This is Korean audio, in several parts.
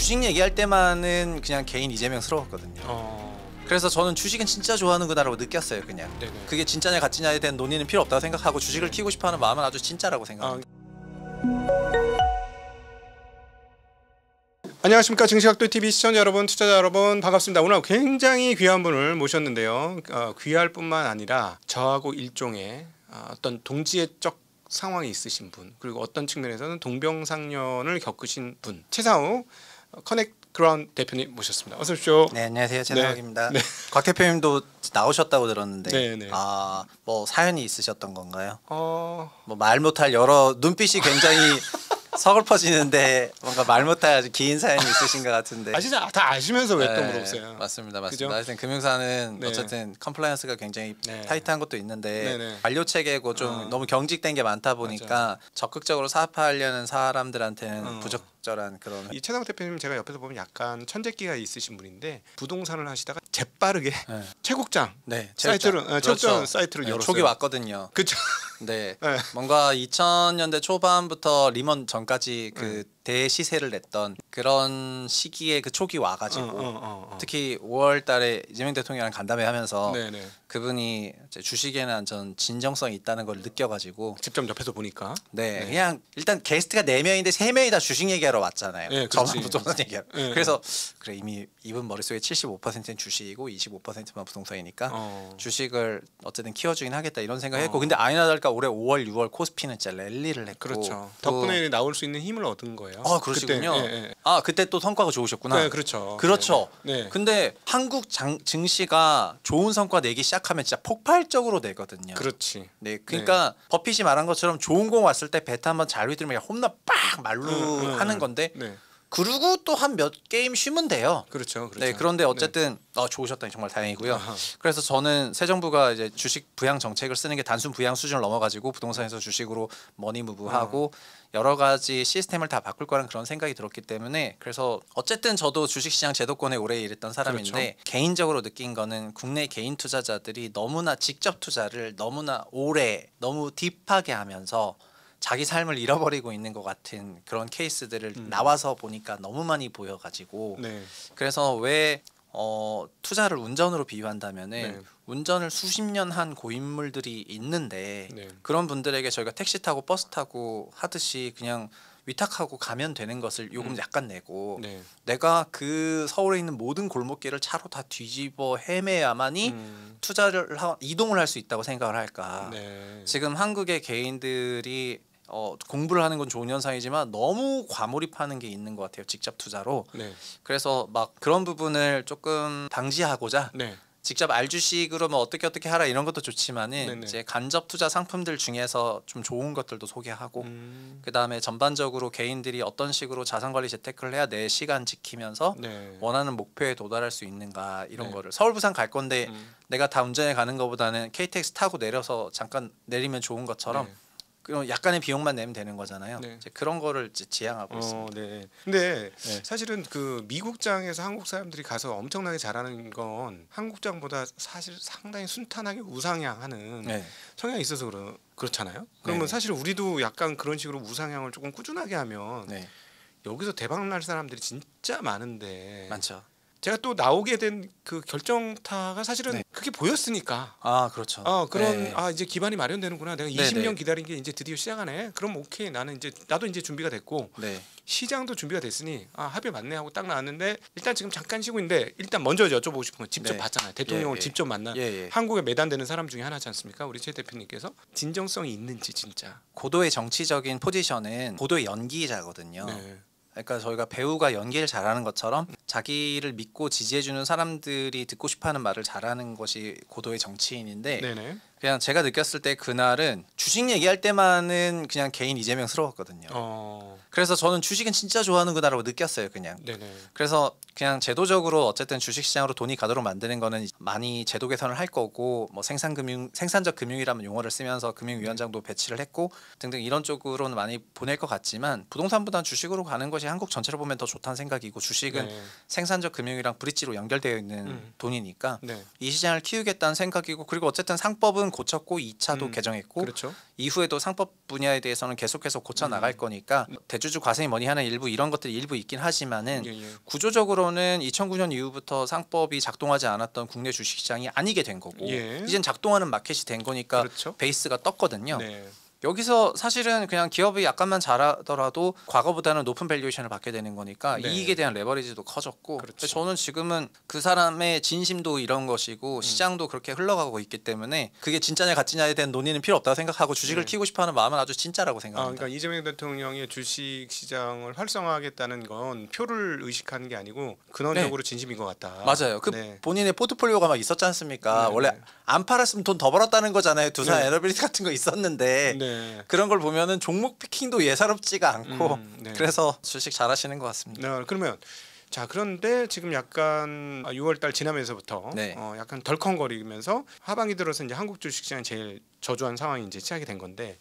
주식 얘기할 때만은 그냥 개인 이재명스러웠거든요. 그래서 저는 주식은 진짜 좋아하는구나라고 느꼈어요. 그냥 네네. 그게 진짜냐 가짜냐에 대한 논의는 필요 없다고 생각하고 주식을 키우고 싶어하는 마음은 아주 진짜라고 생각합니다. 안녕하십니까, 증시각도TV 시청자 여러분, 투자자 여러분, 반갑습니다. 오늘 굉장히 귀한 분을 모셨는데요. 귀할 뿐만 아니라 저하고 일종의 어떤 동지애적 상황이 있으신 분, 그리고 어떤 측면에서는 동병상련을 겪으신 분, 최상욱 커넥그라운드 대표님 모셨습니다. 어서 오십시오. 네, 안녕하세요. 최상욱입니다. 네. 곽 대표님도 나오셨다고 들었는데 네네. 뭐 사연이 있으셨던 건가요? 뭐 말 못할 여러 눈빛이 굉장히 서글퍼지는데 뭔가 말 못할 아주 긴 사연이 있으신 것 같은데. 진짜 다 아시면서 왜 또 네, 물어보세요? 맞습니다. 그죠? 하여튼 금융사는 네. 어쨌든 컴플라이언스가 굉장히 네. 타이트한 것도 있는데 네네. 관료 체계고 좀 너무 경직된 게 많다 보니까 적극적으로 사업하려는 사람들한테는 부적절한 그런. 이 최상욱 대표님 제가 옆에서 보면 약간 천재기가 있으신 분인데 부동산을 하시다가 재빠르게 최국장 사이트를 최국장 사이트를 열었어요. 초기 왔거든요. 그렇죠. 네. 네. 뭔가 2000년대 초반부터 리먼 전까지 그 대시세를 냈던 그런 시기에 그 초기 와가지고 특히 5월달에 이재명 대통령이랑 간담회 하면서 그분이 주식에는 전 진정성이 있다는 걸 느껴가지고 직접 옆에서 보니까 그냥 일단 게스트가 4명인데 3명이 다 주식 얘기하러 왔잖아요. 저만 부동산 얘기하러. 그래서 그래 이미 이분 머릿속에 75%는 주식이고 25%만 부동산이니까 주식을 어쨌든 키워주긴 하겠다 이런 생각했고 근데 아니나 다를까 올해 5월 6월 코스피는 진짜 랠리를 했고 그렇죠. 덕분에 나올 수 있는 힘을 얻은 거예요. 그러시군요. 그때 또 성과가 좋으셨구나. 네, 그렇죠. 네. 근데 한국 증시가 좋은 성과 내기 시작하면 진짜 폭발적으로 내거든요. 그렇지. 네, 그러니까 버핏이 말한 것처럼 좋은 공 왔을 때 배트 한번 잘 휘두르면 홈런 빡 말로 하는 건데. 그리고 또 한 몇 게임 쉬면 돼요. 그렇죠. 네, 그런데 어쨌든 좋으셨다니 정말 다행이고요. 그래서 저는 새 정부가 이제 주식 부양 정책을 쓰는 게 단순 부양 수준을 넘어가지고 부동산에서 주식으로 머니 무브하고 여러 가지 시스템을 다 바꿀 거라는 그런 생각이 들었기 때문에 그래서 어쨌든 저도 주식시장 제도권에 오래 일했던 사람인데 개인적으로 느낀 거는 국내 개인 투자자들이 너무나 직접 투자를 너무나 오래 너무 딥하게 하면서 자기 삶을 잃어버리고 있는 것 같은 그런 케이스들을 나와서 보니까 너무 많이 보여가지고 그래서 왜 투자를 운전으로 비유한다면은 운전을 수십 년 한 고인물들이 있는데 그런 분들에게 저희가 택시 타고 버스 타고 하듯이 그냥 위탁하고 가면 되는 것을 요금 약간 내고 내가 그 서울에 있는 모든 골목길을 차로 다 뒤집어 헤매야만이 투자를 이동을 할 수 있다고 생각을 할까. 지금 한국의 개인들이 공부를 하는 건 좋은 현상이지만 너무 과몰입하는 게 있는 것 같아요. 직접 투자로. 그래서 막 그런 부분을 조금 방지하고자 직접 알주식으로 뭐 어떻게 하라 이런 것도 좋지만은 이제 간접 투자 상품들 중에서 좀 좋은 것들도 소개하고 그다음에 전반적으로 개인들이 어떤 식으로 자산 관리 재테크를 해야 내 시간 지키면서 원하는 목표에 도달할 수 있는가 이런 거를 서울 부산 갈 건데 내가 다 운전해 가는 것보다는 KTX 타고 내려서 잠깐 내리면 좋은 것처럼 약간의 비용만 내면 되는 거잖아요. 이제 그런 거를 이제 지향하고 있습니다. 근데 사실은 그 미국장에서 한국 사람들이 가서 엄청나게 잘하는 건 한국장보다 사실 상당히 순탄하게 우상향하는 성향이 있어서 그렇잖아요. 그러면 사실 우리도 약간 그런 식으로 우상향을 조금 꾸준하게 하면 여기서 대박 날 사람들이 진짜 많은데 많죠. 제가 또 나오게 된 그 결정타가 사실은 그게 보였으니까. 그렇죠. 그런 이제 기반이 마련되는구나. 내가 20년 기다린 게 이제 드디어 시작하네. 그럼 오케이. 나도 이제 준비가 됐고 시장도 준비가 됐으니 합의 맞네 하고 딱 나왔는데 일단 지금 잠깐 쉬고 있는데 일단 먼저 여쭤보고 싶은 건 직접 봤잖아요. 대통령을 직접 만난 한국에 매단되는 사람 중에 하나지 않습니까? 우리 최 대표님께서 진정성이 있는지 진짜. 고도의 정치적인 포지션은 고도의 연기자거든요. 그러니까 저희가 배우가 연기를 잘하는 것처럼 자기를 믿고 지지해주는 사람들이 듣고 싶어하는 말을 잘하는 것이 고도의 정치인인데 그냥 제가 느꼈을 때 그날은 주식 얘기할 때만은 그냥 개인 이재명스러웠거든요. 그래서 저는 주식은 진짜 좋아하는구나라고 느꼈어요. 그냥. 그래서 그냥 제도적으로 어쨌든 주식시장으로 돈이 가도록 만드는 거는 많이 제도 개선을 할 거고 뭐 생산적 금융이라는 용어를 쓰면서 금융위원장도 배치를 했고 등등 이런 쪽으로는 많이 보낼 것 같지만 부동산보다는 주식으로 가는 것이 한국 전체로 보면 더 좋다는 생각이고 주식은 생산적 금융이랑 브릿지로 연결되어 있는 돈이니까 이 시장을 키우겠다는 생각이고 그리고 어쨌든 상법은 법은 고쳤고 2차도 개정했고 그렇죠. 이후에도 상법 분야에 대해서는 계속해서 고쳐 나갈 거니까 대주주 과세니 뭐니 하는 일부 이런 것들이 일부 있긴 하지만은 구조적으로는 2009년 이후부터 상법이 작동하지 않았던 국내 주식시장이 아니게 된 거고 이젠 작동하는 마켓이 된 거니까 그렇죠. 베이스가 떴거든요. 네. 여기서 사실은 그냥 기업이 약간만 잘하더라도 과거보다는 높은 밸류에이션을 받게 되는 거니까 네. 이익에 대한 레버리지도 커졌고 그렇죠. 저는 지금은 그 사람의 진심도 이런 것이고 시장도 그렇게 흘러가고 있기 때문에 그게 진짜냐 가짜냐에 대한 논의는 필요 없다고 생각하고 주식을 키우고 싶어하는 마음은 아주 진짜라고 생각합니다. 그러니까 이재명 대통령의 주식 시장을 활성화하겠다는 건 표를 의식하는 게 아니고 근원적으로 진심인 것 같다. 맞아요. 그 본인의 포트폴리오가 막 있었지 않습니까? 원래 안 팔았으면 돈 더 벌었다는 거잖아요. 두산 에너빌리티 같은 거 있었는데 그런 걸 보면은 종목 피킹도 예사롭지가 않고 그래서 주식 잘하시는 것 같습니다. 그러면 자 그런데 지금 약간 6월달 지나면서부터 약간 덜컹거리면서 하반기 들어서 이제 한국 주식시장이 제일 저조한 상황이 이제 시작이 된 건데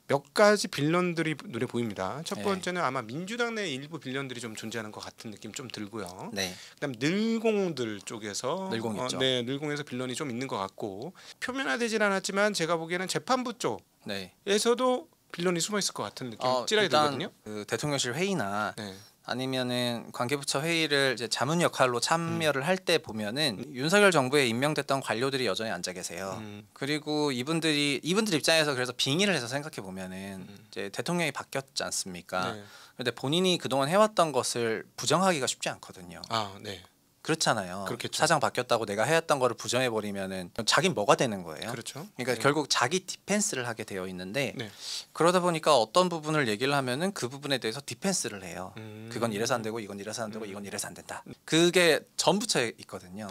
몇 가지 빌런들이 눈에 보입니다. 첫 번째는 아마 민주당 내 일부 빌런들이 좀 존재하는 것 같은 느낌 좀 들고요. 그다음 늘공들 쪽에서 늘공에서 빌런이 좀 있는 것 같고 표면화되질 않았지만 제가 보기에는 재판부 쪽에서도 빌런이 숨어 있을 것 같은 느낌 찌라게 들거든요. 그 대통령실 회의나 아니면은 관계부처 회의를 이제 자문 역할로 참여를 할 때 보면은 윤석열 정부에 임명됐던 관료들이 여전히 앉아 계세요. 그리고 이분들 입장에서 그래서 빙의를 해서 생각해 보면은 이제 대통령이 바뀌었지 않습니까? 근데 본인이 그동안 해왔던 것을 부정하기가 쉽지 않거든요. 그렇잖아요. 그렇겠죠. 사장 바뀌었다고 내가 해왔던 거를 부정해 버리면은 자긴 뭐가 되는 거예요. 그렇죠. 그러니까 결국 자기 디펜스를 하게 되어 있는데 그러다 보니까 어떤 부분을 얘기를 하면은 그 부분에 대해서 디펜스를 해요. 그건 이래서 안 되고 이건 이래서 안 되고 이건 이래서 안 된다. 그게 전부처에 있거든요.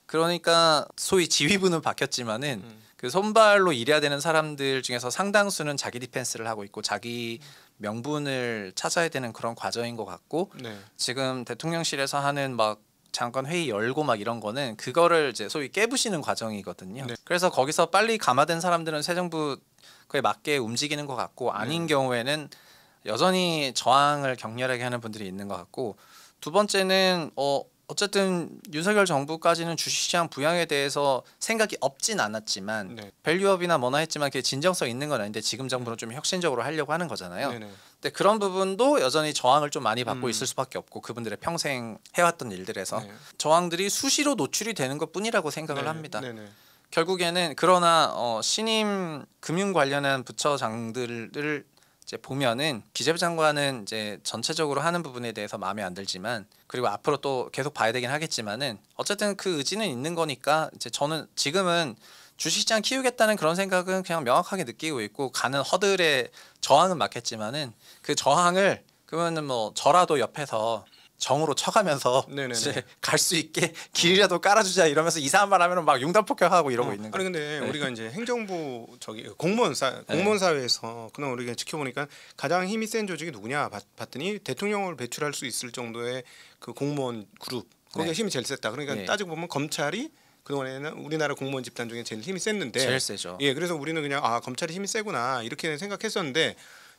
그러니까 소위 지휘부는 바뀌었지만은 그 손발로 일해야 되는 사람들 중에서 상당수는 자기 디펜스를 하고 있고 자기 명분을 찾아야 되는 그런 과정인 것 같고 지금 대통령실에서 하는 막 장관 회의 열고 막 이런 거는 그거를 이제 소위 깨부시는 과정이거든요. 그래서 거기서 빨리 감화된 사람들은 새 정부에 맞게 움직이는 것 같고 아닌 경우에는 여전히 저항을 격렬하게 하는 분들이 있는 것 같고 두 번째는 어쨌든 윤석열 정부까지는 주식시장 부양에 대해서 생각이 없진 않았지만 밸류업이나 뭐나 했지만 그게 진정성 있는 건 아닌데 지금 정부는 좀 혁신적으로 하려고 하는 거잖아요. 근데 그런 부분도 여전히 저항을 좀 많이 받고 있을 수밖에 없고 그분들의 평생 해왔던 일들에서 저항들이 수시로 노출이 되는 것뿐이라고 생각을 합니다. 결국에는 그러나 신임 금융 관련한 부처장들을 이제 보면은 기재부 장관은 이제 전체적으로 하는 부분에 대해서 마음에 안 들지만 그리고 앞으로 또 계속 봐야 되긴 하겠지만은 어쨌든 그 의지는 있는 거니까 이제 저는 지금은 주식시장 키우겠다는 그런 생각은 그냥 명확하게 느끼고 있고 가는 허들에 저항은 맞겠지만은 그 저항을 그러면은 뭐 저라도 옆에서 정으로 쳐가면서 갈 수 있게 길이라도 깔아주자 이러면서 이상한 말 하면 막 융단 폭격하고 이러고 있는 거예요. 아니 근데 우리가 이제 행정부 공무원 사회에서 그냥 우리가 지켜보니까 가장 힘이 센 조직이 누구냐 봤더니 대통령을 배출할 수 있을 정도의 그 공무원 그룹 거기가 힘이 제일 셌다. 그러니까 따지고 보면 검찰이 그동안에는 우리나라 공무원 집단 중에 제일 힘이 셌는데 제일 세죠. 그래서 우리는 그냥 검찰이 힘이 세구나 이렇게 생각했었는데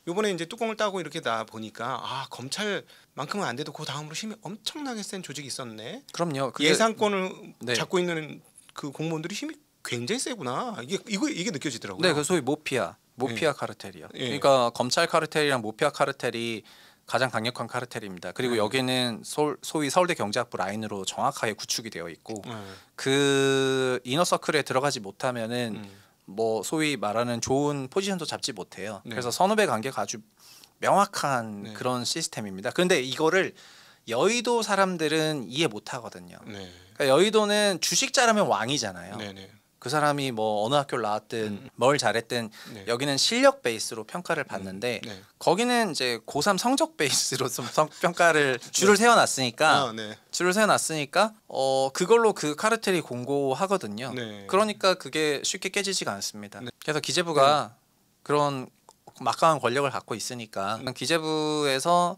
요번에 이제 뚜껑을 따고 이렇게 나 보니까 검찰만큼은 안 돼도 그 다음으로 힘이 엄청나게 센 조직이 있었네. 그럼요. 예산권을 잡고 있는 그 공무원들이 힘이 굉장히 세구나. 이게 느껴지더라고요. 네, 그 소위 모피아 카르텔이요. 그러니까 검찰 카르텔이랑 모피아 카르텔이 가장 강력한 카르텔입니다. 그리고 여기는 소위 서울대 경제학부 라인으로 정확하게 구축이 되어 있고 그 이너서클에 들어가지 못하면은 뭐 소위 말하는 좋은 포지션도 잡지 못해요. 그래서 선후배 관계가 아주 명확한 그런 시스템입니다. 그런데 이거를 여의도 사람들은 이해 못 하거든요. 그러니까 여의도는 주식 잘하면 왕이잖아요. 그 사람이 뭐 어느 학교를 나왔든 뭘 잘했든 여기는 실력 베이스로 평가를 받는데 거기는 이제 고3 성적 베이스로 좀 평가를 줄을 세워놨으니까 그걸로 그 카르텔이 공고하거든요. 그러니까 그게 쉽게 깨지지가 않습니다. 그래서 기재부가 그런 막강한 권력을 갖고 있으니까 기재부에서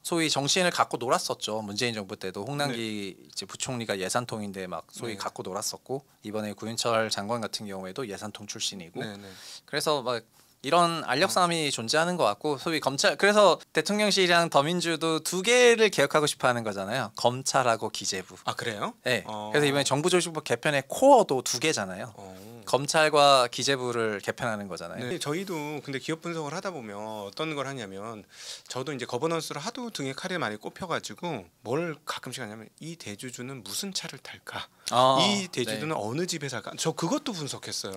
소위 정신을 갖고 놀았었죠. 문재인 정부 때도 홍남기 이제 부총리가 예산통인데 막 소위 갖고 놀았었고 이번에 구윤철 장관 같은 경우에도 예산통 출신이고 그래서 막 이런 알력 싸움이 존재하는 것 같고 소위 검찰 그래서 대통령실이랑 더민주도 두 개를 개혁하고 싶어하는 거잖아요. 검찰하고 기재부. 그래요? 네. 그래서 이번에 정부조직법 개편의 코어도 두 개잖아요. 검찰과 기재부를 개편하는 거잖아요. 네, 저희도 근데 기업 분석을 하다 보면 어떤 걸 하냐면 저도 이제 거버넌스를 하도 등에 칼에 많이 꼽혀가지고 뭘 가끔씩 하냐면 이 대주주는 무슨 차를 탈까? 이 대주주는 어느 집에 살까? 저 그것도 분석했어요.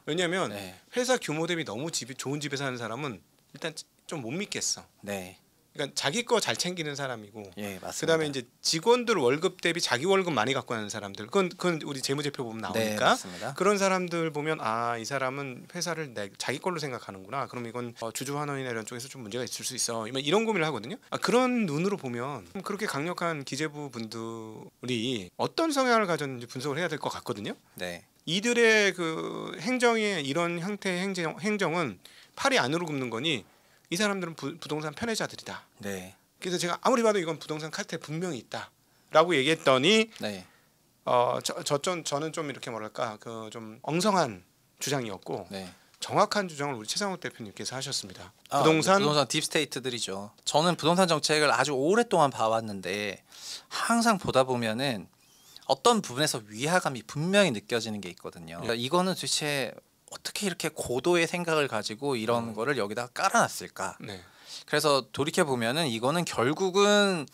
왜냐하면 네. 회사 규모 대비 너무 좋은 집에 사는 사람은 일단 좀 못 믿겠어. 네. 그러니까 자기 거 잘 챙기는 사람이고, 예, 맞습니다. 그다음에 이제 직원들 월급 대비 자기 월급 많이 갖고 가는 사람들, 그건 우리 재무제표 보면 나오니까. 네, 맞습니다. 그런 사람들 보면 이 사람은 회사를 자기 걸로 생각하는구나. 그럼 이건 주주 환원이나 이런 쪽에서 좀 문제가 있을 수 있어. 이런 고민을 하거든요. 그런 눈으로 보면 그렇게 강력한 기재부 분들이 어떤 성향을 가졌는지 분석을 해야 될 것 같거든요. 네. 이들의 그 행정의 이런 형태의 행정은 팔이 안으로 굽는 거니. 이 사람들은 부동산 편애자들이다. 네. 그래서 제가 아무리 봐도 이건 부동산 카르텔 분명히 있다라고 얘기했더니 네. 저는 좀 이렇게 뭐랄까 그 좀 엉성한 주장이었고 네. 정확한 주장을 우리 최상욱 대표님께서 하셨습니다. 부동산 딥스테이트들이죠. 저는 부동산 정책을 아주 오랫동안 봐왔는데 항상 보다 보면은 어떤 부분에서 위화감이 분명히 느껴지는 게 있거든요. 그러니까 이거는 도대체 어떻게 이렇게 고도의 생각을 가지고 이런 거를 여기다가 깔아놨을까? 네. 그래서 돌이켜 보면은 이거는 결국은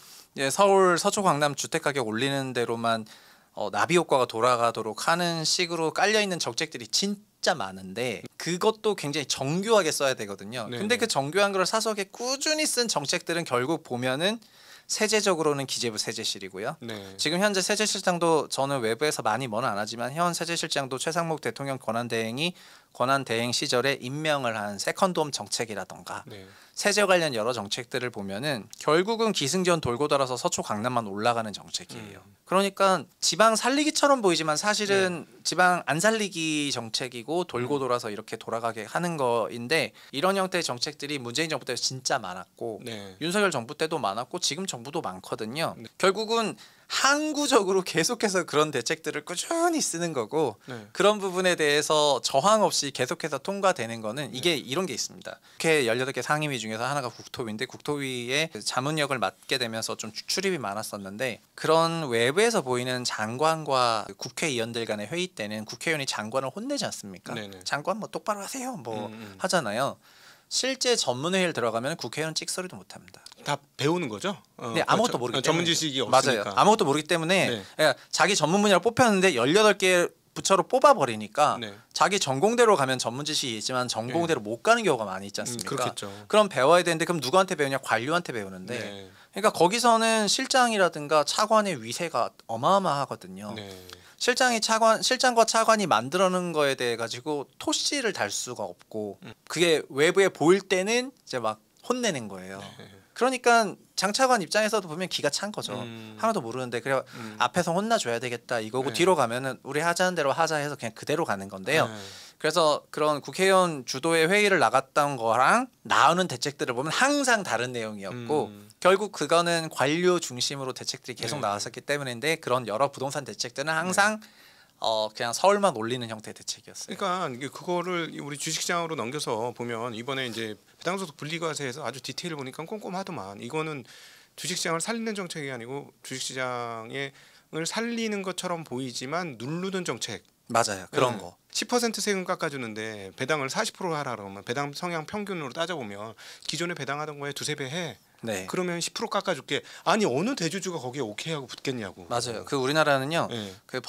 서울 서초 강남 주택 가격 올리는 대로만 나비 효과가 돌아가도록 하는 식으로 깔려 있는 정책들이 진짜 많은데 그것도 굉장히 정교하게 써야 되거든요. 네. 근데 그 정교한 걸 사석에 꾸준히 쓴 정책들은 결국 보면은 세제적으로는 기재부 세제실이고요. 네. 지금 현재 세제실장도 저는 외부에서 많이 뭐는 안 하지만 현 세제실장도 최상목 대통령 권한 대행 시절에 임명을 한 세컨드홈 정책이라던가 네. 세제 관련 여러 정책들을 보면은 결국은 기승전 돌고 돌아서 서초 강남만 올라가는 정책이에요. 그러니까 지방 살리기처럼 보이지만 사실은 지방 안 살리기 정책이고 돌고 돌아서 이렇게 돌아가게 하는 거인데 이런 형태의 정책들이 문재인 정부 때 진짜 많았고 윤석열 정부 때도 많았고 지금 정부도 많거든요. 결국은 항구적으로 계속해서 그런 대책들을 꾸준히 쓰는 거고 그런 부분에 대해서 저항 없이 계속해서 통과되는 거는 이게 이런 게 있습니다. 국회 18개 상임위 중에서 하나가 국토위인데 국토위에 자문역을 맡게 되면서 좀 출입이 많았었는데 그런 외부에서 보이는 장관과 국회의원들 간의 회의 때는 국회의원이 장관을 혼내지 않습니까? 장관 뭐 똑바로 하세요 뭐 하잖아요. 실제 전문회의를 들어가면 국회의원 찍소리도 못합니다. 다 배우는 거죠? 네, 아무것도 모르기 때문에. 전문 지식이 없으니까. 맞아요. 아무것도 모르기 때문에 그러니까 자기 전문 분야를 뽑혔는데 18개 부처로 뽑아버리니까 자기 전공대로 가면 전문 지식이 있지만 전공대로 못 가는 경우가 많이 있지 않습니까? 그렇겠죠. 그럼 배워야 되는데 그럼 누구한테 배우냐? 관료한테 배우는데 그러니까 거기서는 실장이라든가 차관의 위세가 어마어마하거든요. 실장과 차관이 만들어놓은 거에 대해 가지고 토시를 달 수가 없고 그게 외부에 보일 때는 이제 막 혼내는 거예요. 그러니까 장 차관 입장에서도 보면 기가 찬 거죠. 하나도 모르는데 그래 앞에서 혼나줘야 되겠다 이거고 뒤로 가면은 우리 하자는 대로 하자 해서 그냥 그대로 가는 건데요. 그래서 그런 국회의원 주도의 회의를 나갔던 거랑 나오는 대책들을 보면 항상 다른 내용이었고 결국 그거는 관료 중심으로 대책들이 계속 나왔었기 때문인데 그런 여러 부동산 대책들은 항상 그냥 서울만 올리는 형태의 대책이었어요. 그러니까 그거를 우리 주식시장으로 넘겨서 보면 이번에 이제 배당소득 분리과세에서 아주 디테일을 보니까 꼼꼼하더만 이거는 주식시장을 살리는 정책이 아니고 주식시장을 살리는 것처럼 보이지만 누르는 정책. 맞아요. 그런 거. 10% 세금 깎아주는데 배당을 40% 하라 그러면 배당 성향 평균으로 따져보면 기존에 배당하던 거에 두세 배 해. 그러면 10% 깎아줄게. 아니 어느 대주주가 거기에 오케이 하고 붙겠냐고. 맞아요. 그 우리나라는요. 그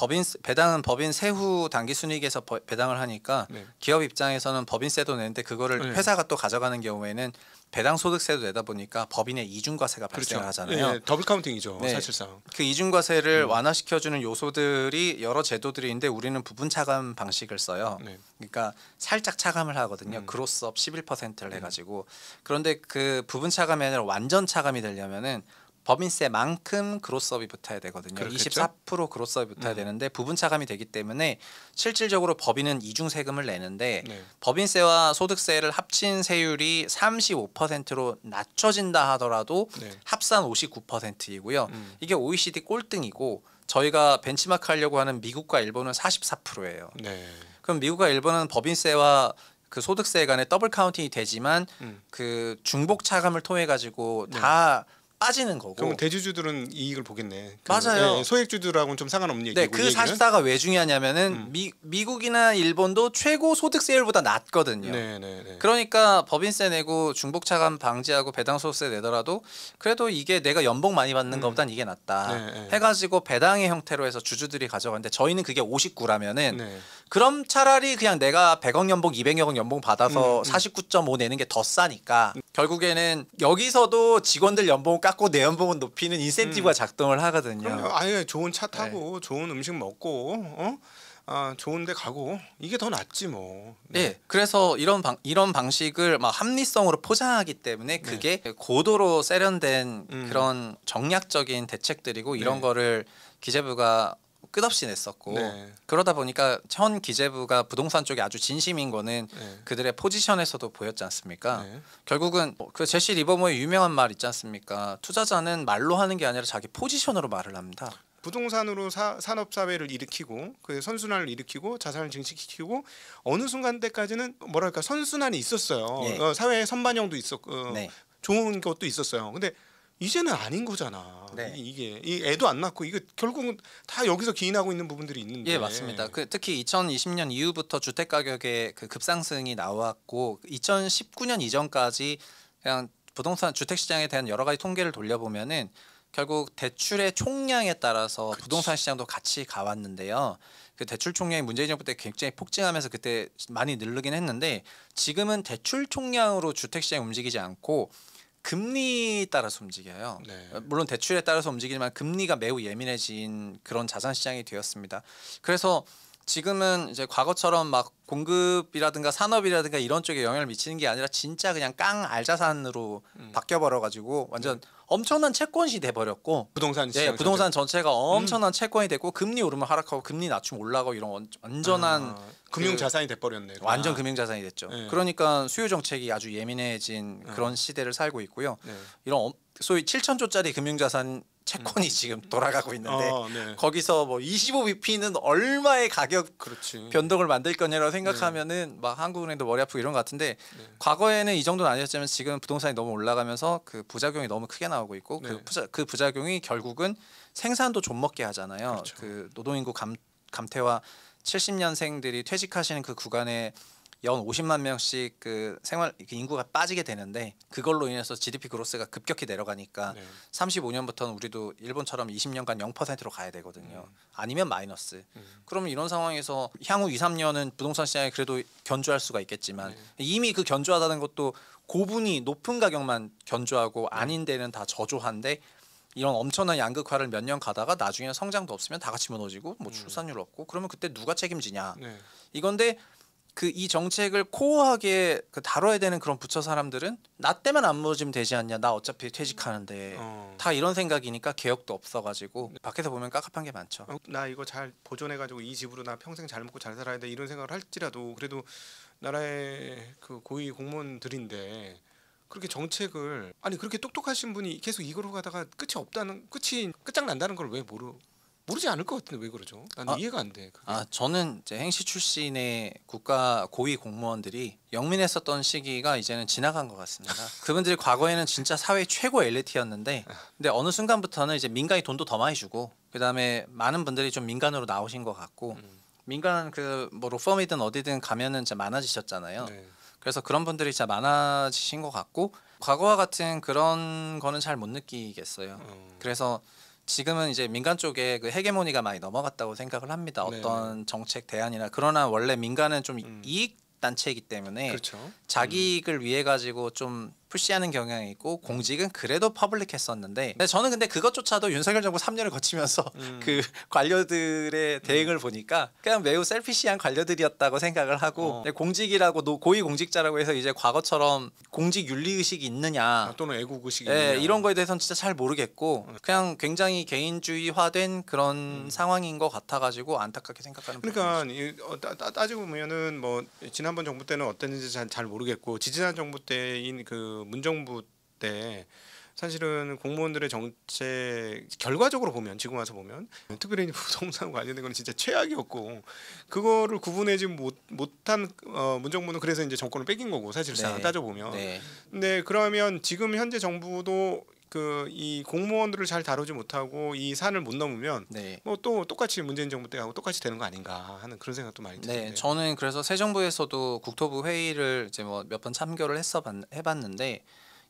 배당은 법인 세후 당기순이익에서 배당을 하니까 기업 입장에서는 법인세도 내는데 그거를 회사가 또 가져가는 경우에는 배당 소득세도 내다 보니까 법인의 이중과세가 발생을 하잖아요. 더블 카운팅이죠. 사실상. 그 이중과세를 완화시켜주는 요소들이 여러 제도들이 있는데 우리는 부분 차감 방식을 써요. 그러니까 살짝 차감을 하거든요. 그로스업 11%를 해가지고. 그런데 그 부분 차감이 아니라 완전 차감이 되려면은 법인세만큼 그로스업이 붙어야 되거든요. 그렇겠죠? 24% 그로스업이 붙어야 되는데 부분 차감이 되기 때문에 실질적으로 법인은 이중 세금을 내는데 법인세와 소득세를 합친 세율이 35%로 낮춰진다 하더라도 합산 59%이고요. 이게 OECD 꼴등이고 저희가 벤치마크 하려고 하는 미국과 일본은 44%예요. 그럼 미국과 일본은 법인세와 그 소득세 간에 더블 카운팅이 되지만 그 중복 차감을 통해 가지고 다 빠지는 거고. 그럼 대주주들은 이익을 보겠네. 맞아요. 소액주들하고는 좀 상관없는 얘기고. 네, 그 44가 왜 중요하냐면은 미국이나 일본도 최고 소득세율보다 낮거든요. 그러니까 법인세 내고 중복차감 방지하고 배당소득세 내더라도 그래도 이게 내가 연봉 많이 받는 것보단 이게 낫다 해가지고 배당의 형태로 해서 주주들이 가져가는데 저희는 그게 59라면은 그럼 차라리 그냥 내가 100억 연봉 200억 연봉 받아서 49.5 내는 게 더 싸니까 결국에는 여기서도 직원들 연봉 깎고 내 연봉은 높이는 인센티브가 작동을 하거든요. 그럼요. 아예 좋은 차 타고 좋은 음식 먹고 좋은데 가고 이게 더 낫지 뭐. 네. 그래서 이런 방식을 막 합리성으로 포장하기 때문에 그게 고도로 세련된 그런 정략적인 대책들이고 이런 거를 기재부가 끝없이 냈었고 그러다 보니까 현 기재부가 부동산 쪽에 아주 진심인 거는 그들의 포지션에서도 보였지 않습니까? 결국은 그 제시 리버모의 유명한 말 있지 않습니까? 투자자는 말로 하는 게 아니라 자기 포지션으로 말을 합니다. 부동산으로 산업 사회를 일으키고 그 선순환을 일으키고 자산을 증식시키고 어느 순간 때까지는 뭐랄까 선순환이 있었어요. 사회의 선반영도 있었고 좋은 것도 있었어요. 근데 이제는 아닌 거잖아. 이게 이 애도 안 낳고 이거 결국은 다 여기서 기인하고 있는 부분들이 있는데. 예, 맞습니다. 특히 2020년 이후부터 주택 가격의 그 급상승이 나왔고 2019년 이전까지 그냥 부동산 주택 시장에 대한 여러 가지 통계를 돌려보면은 결국 대출의 총량에 따라서 부동산 시장도 같이 가왔는데요. 그 대출 총량이 문재인 정부 때 굉장히 폭증하면서 그때 많이 늘르긴 했는데 지금은 대출 총량으로 주택 시장이 움직이지 않고 금리 따라서 움직여요. 물론 대출에 따라서 움직이지만 금리가 매우 예민해진 그런 자산 시장이 되었습니다. 그래서 지금은 이제 과거처럼 막 공급이라든가 산업이라든가 이런 쪽에 영향을 미치는 게 아니라 진짜 그냥 깡 알자산으로 바뀌어 버려 가지고 완전 엄청난 채권시 돼 버렸고 부동산 시장 부동산 전체가 엄청난 채권이 됐고 금리 오르면 하락하고 금리 낮추면 올라가고 이런 완전한 금융 자산이 돼 버렸네. 완전 금융 자산이 됐죠. 그러니까 수요 정책이 아주 예민해진 그런 시대를 살고 있고요. 이런 소위 7천조짜리 금융 자산 채권이 지금 돌아가고 있는데 거기서 뭐 25bp는 얼마의 가격 변동을 만들 거냐라고 생각하면은 막 한국은행도 머리 아프고 이런 것 같은데 과거에는 이 정도는 아니었지만 지금 부동산이 너무 올라가면서 그 부작용이 너무 크게 나오고 있고 그 부작용이 결국은 생산도 좀 먹게 하잖아요. 그 노동인구 감퇴와 70년생들이 퇴직하시는 그 구간에 연 50만 명씩 그 생활 인구가 빠지게 되는데 그걸로 인해서 GDP 그로스가 급격히 내려가니까 35년부터는 우리도 일본처럼 20년간 0%로 가야 되거든요. 아니면 마이너스. 그러면 이런 상황에서 향후 2, 3년은 부동산 시장에 그래도 견조할 수가 있겠지만 이미 그 견조하다는 것도 고분이 높은 가격만 견조하고 아닌 데는 다 저조한데 이런 엄청난 양극화를 몇 년 가다가 나중에는 성장도 없으면 다 같이 무너지고 뭐 출산율 없고 그러면 그때 누가 책임지냐 이건데 그 이 정책을 코어하게 다뤄야 되는 그런 부처 사람들은 나 때만 안 무너지면 되지 않냐 나 어차피 퇴직하는데 다 이런 생각이니까 개혁도 없어가지고 밖에서 보면 깝깝한 게 많죠. 나 이거 잘 보존해가지고 이 집으로 나 평생 잘 먹고 잘 살아야 돼 이런 생각을 할지라도 그래도 나라의 그 고위 공무원들인데 그렇게 정책을 아니 그렇게 똑똑하신 분이 계속 이거로 가다가 끝이 끝장난다는 걸 왜 모르지 않을 것 같은데 왜 그러죠? 나는 이해가 안 돼. 그게. 저는 이제 행시 출신의 국가 고위 공무원들이 영민했었던 시기가 이제는 지나간 것 같습니다. 그분들이 과거에는 진짜 사회 최고 엘리트였는데 근데 어느 순간부터는 이제 민간이 돈도 더 많이 주고 그다음에 많은 분들이 좀 민간으로 나오신 것 같고 민간 그 뭐 로펌이든 어디든 가면은 진짜 많아지셨잖아요. 그래서 그런 분들이 진짜 많아지신 것 같고 과거와 같은 그런 거는 잘 못 느끼겠어요. 그래서 지금은 이제 민간 쪽에 그 헤게모니가 많이 넘어갔다고 생각을 합니다. 어떤 정책 대안이나 그러나 원래 민간은 좀 이익 단체이기 때문에 자기 이익을 위해 가지고 좀 푸시하는 경향이 있고 공직은 그래도 퍼블릭했었는데 저는 근데 그것조차도 윤석열 정부 3년을 거치면서 그 관료들의 대응을 보니까 그냥 매우 셀피시한 관료들이었다고 생각을 하고 공직이라고 고위 공직자라고 해서 이제 과거처럼 공직 윤리 의식이 있느냐 또는 애국 의식이 있느냐 이런 거에 대해서는 진짜 잘 모르겠고 그냥 굉장히 개인주의화된 그런 상황인 것 같아가지고 안타깝게 생각하는 그러니까 따지고 보면은 뭐 지난번 정부 때는 어땠는지 잘 모르겠고 지지난 정부 때인 그 문정부 때 사실은 공무원들의 정책 결과적으로 보면 지금 와서 보면 특별히 부동산 관련된 건 진짜 최악이었고 그거를 구분하지 못한 문정부는 그래서 이제 정권을 뺏긴 거고 사실상 따져 보면. 근데 그러면 지금 현재 정부도 이 공무원들을 잘 다루지 못하고 이 산을 못 넘으면 네. 뭐 또 똑같이 문재인 정부 때하고 똑같이 되는 거 아닌가 하는 그런 생각도 많이 드는데. 네, 저는 그래서 새 정부에서도 국토부 회의를 이제 뭐 몇 번 참여를 해봤는데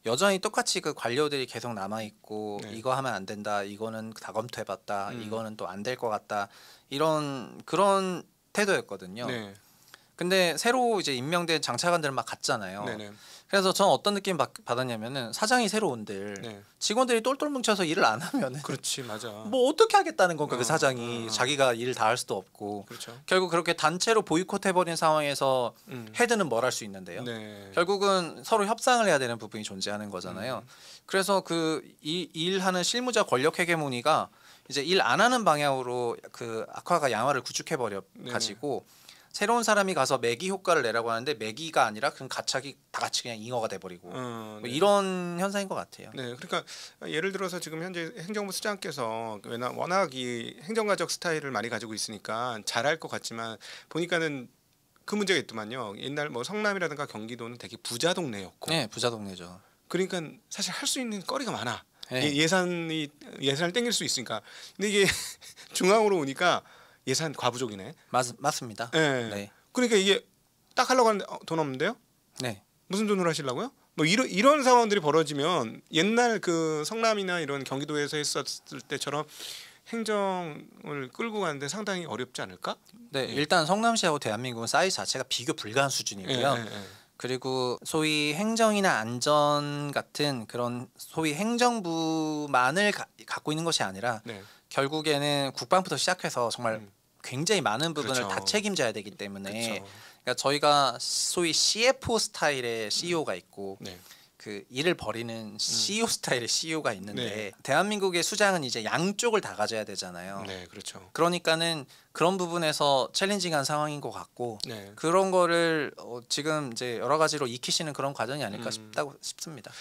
여전히 똑같이 그 관료들이 계속 남아 있고 네. 이거 하면 안 된다, 이거는 다 검토해봤다, 음. 이거는 또 안 될 것 같다 이런 그런 태도였거든요. 네. 근데 새로 이제 임명된 장차관들은 막 갔잖아요. 네네. 그래서 저는 어떤 느낌 받았냐면은 사장이 새로 온들 네. 직원들이 똘똘 뭉쳐서 일을 안 하면은 그렇지, 맞아. 뭐 어떻게 하겠다는 건가 그 사장이 어. 자기가 일을 다 할 수도 없고 그렇죠. 결국 그렇게 단체로 보이콧 해버린 상황에서 헤드는 뭘 할 수 있는데요. 네. 결국은 서로 협상을 해야 되는 부분이 존재하는 거잖아요. 그래서 그 일하는 실무자 권력 헤게모니가 이제 일 안 하는 방향으로 그 악화가 양화를 구축해 버려 가지고 새로운 사람이 가서 매기 효과를 내라고 하는데 매기가 아니라 그냥 가착이 다 같이 그냥 잉어가 돼버리고 뭐 네. 이런 현상인 것 같아요. 네, 그러니까 예를 들어서 지금 현재 행정부 수장께서 워낙 이 행정가적 스타일을 많이 가지고 있으니까 잘할 것 같지만 보니까는 그 문제가 있더만요. 옛날 뭐 성남이라든가 경기도는 되게 부자 동네였고, 네, 부자 동네죠. 그러니까 사실 할 수 있는 거리가 많아. 네. 예산을 땡길 수 있으니까. 근데 이게 중앙으로 오니까 예산 과부족이네. 맞습니다. 네. 네. 그러니까 이게 딱 하려고 하는데 돈 없는데요? 네. 무슨 돈으로 하시려고요? 뭐 이런 상황들이 벌어지면 옛날 그 성남이나 이런 경기도에서 했었을 때처럼 행정을 끌고 가는데 상당히 어렵지 않을까? 네, 일단 성남시하고 대한민국은 사이즈 자체가 비교 불가한 수준이고요. 그리고 소위 행정이나 안전 같은 그런 소위 행정부만을 갖고 있는 것이 아니라 네. 결국에는 국방부터 시작해서 정말 굉장히 많은 부분을 그렇죠. 다 책임져야 되기 때문에 그렇죠. 그러니까 저희가 소위 CFO 스타일의 CEO가 있고 네. 그 일을 벌이는 CEO 스타일의 CEO가 있는데 네. 대한민국의 수장은 이제 양쪽을 다 가져야 되잖아요. 네, 그렇죠. 그러니까는 그런 부분에서 챌린징한 상황인 것 같고 네. 그런 거를 지금 이제 여러 가지로 익히시는 그런 과정이 아닐까 싶습니다.